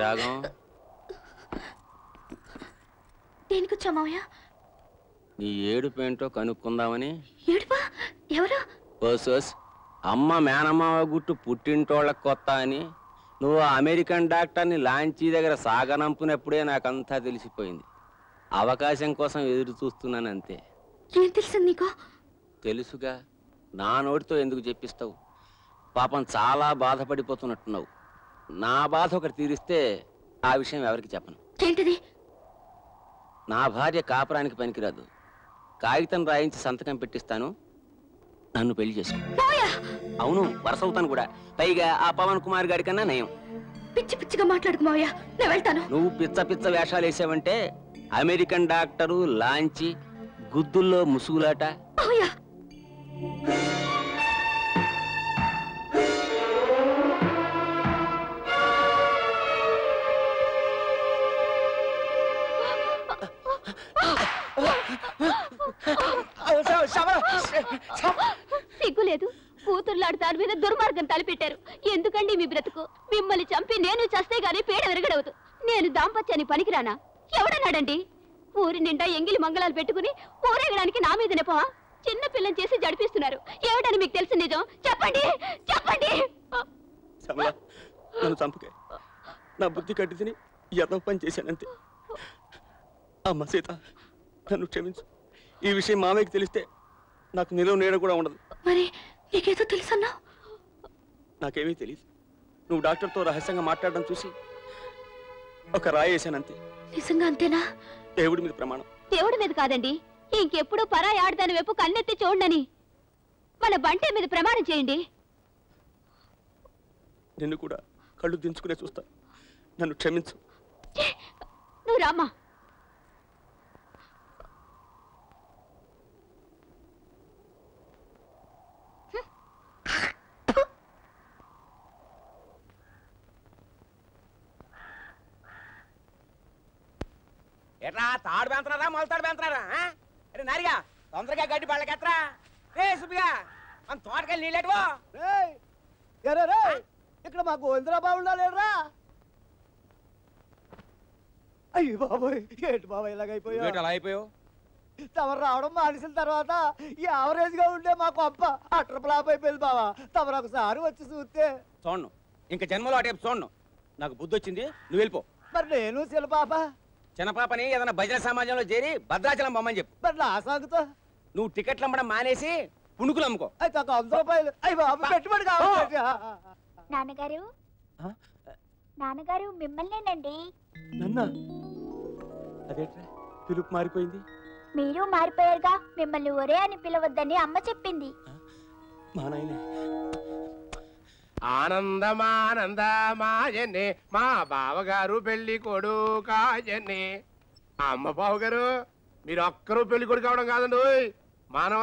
రాగం దేనికి వచ్చా మావయ్య? నీ ఏడుపు ఏంటో కనుక్కుందామని. ఏడుపా? ఎవరు? ఓసోస్ అమ్మ మేనమావ గుట్టు పుట్టింటోళ్ళకి కొత్త అని నువ్వు అమెరికన్ డాక్టర్ని లాంచీ దగ్గర సాగనంపునప్పుడే నాకంతా తెలిసిపోయింది. అవకాశం కోసం ఎదురు చూస్తున్నాను అంతే. ఏం తెలిసింది నీకు? తెలుసుగా, నా నోటితో ఎందుకు చెప్పిస్తావు? పాపం చాలా బాధపడిపోతున్నట్టున్నావు. నా బాధ ఒకటి తీరిస్తే ఆ విషయం ఎవరికి చెప్పను. ఏంటిది? నా భార్య కాపురానికి పనికిరాదు. కాగితం రాయించి సంతకం పెట్టిస్తాను, నన్ను పెళ్లి చేసుకో. అవును, వరుస అవుతాను కూడా. పైగా ఆ పవన్ కుమార్ గారి కన్నా నయం. పిచ్చి పిచ్చిగా మాట్లాడుకు మావయ్య, నేను వెళ్తాను. నువ్వు పిచ్చ పిచ్చ వేషాలు వేసావంటే అమెరికన్ డాక్టరు, లాంచి, గుద్దుల్లో ముసుగులాట. మావయ్య సిగ్గులేదు. కూతుర్లాడు దాని మీద దుర్మార్గం తలపెట్టారు. ఎందుకండి మీ బ్రతుకు? మిమ్మల్ని చంపి నేను చస్తే గానీ పేడ విరగడవదు. నేను దాంపత్యానికి పనికిరానా? ఎవడన్నాడండి? ఊరి నిండా ఎంగిలి మంగళాలు పెట్టుకుని ఊరేగడానికి నా మీద నెపమా? చిన్న పిల్లని చేసి జడిపిస్తున్నారు. ఏమిటని మీకు తెలిసి నిజం చెప్పండి, చెప్పండి. నన్ను చంపకే. నా బుద్ధి కట్టి తిని ఎదో పని చేశానంతే. అమ్మ సీత, నన్ను క్షమించు. ఈ విషయం మామయ్యకి తెలిస్తే నాకు నిలువ నీడ కూడా ఉండదు. మరి నీకేదో తెలుసన్నా? నాకేమీ తెలియదు. నువ్వు డాక్టర్తో రహస్యంగా మాట్లాడడం చూసి ఒక రాయి వేశానంతే. నిజంగా అంతేనా? దేవుడి మీద ప్రమాణం. దేవుడి మీద కాదండి, ఇంకెప్పుడు పరాయి ఆడదాని వైపు కన్నెత్తి చూడనని మన బంటే మీద ప్రమాణం చేయండి. నిన్ను కూడా కళ్ళు దించుకునే చూస్తా. నన్ను క్షమించు. నువ్వు రామ్మా. ఎట్లా తాడు పెంచున్నారా మొలతాడు పెంచున్నారా? అరే నారిగా తొందరగా గడ్డి పళ్ళకెత్తరా. రే సుబ్బిగా మన తోటకెళ్ళి నీళ్ళెట్టువో. ఇక్కడ మా గోవిందరాబాబు లేడురా? అయ్యి బాబోయ్, ఏంటి బాబాయ్ ఇలాగైపోయావు? తమరు రావడం మానేసిన తర్వాత యావరేజ్ గా ఉండే మా కొంప అట్ర ఫ్లాప్ అయిపోయింది బావా. తమరు ఒకసారి వచ్చి చూస్తే. చూడను, ఇంకా జన్మలో అటేపు చూడను. నాకు బుద్ధి వచ్చింది, నువ్వు వెళ్ళిపో. మరి నేను శిలపాప చిన్నపాపని ఏదైనా భజన సమాజంలో చేరి భద్రాచలం బొమ్మని చెప్పు. మరి నా సాగుతో నువ్వు టికెట్లు అమ్మడం మానేసి పుణుకులు అమ్ముకో. అయితే ఒక 100 రూపాయలు అయ్యి బాబు పెట్టుబడి కావాలి. నాన్నగారు, నాన్నగారు మిమ్మల్నేనండి. నన్నా? అదేట్రా పిలుపు మారిపోయింది? మీరు మారిపోయారుగా. మిమ్మల్ని ఒరే అని పిలవద్దని అమ్మ చెప్పింది. మా నాయనే. ఆనందమానందమాయనే మా బావగారు పెళ్లి కొడుకాయనే. అమ్మ బావగారు, మీరు ఒక్కరూ పెళ్లి కొడుకు అవడం కాదండి, మానవ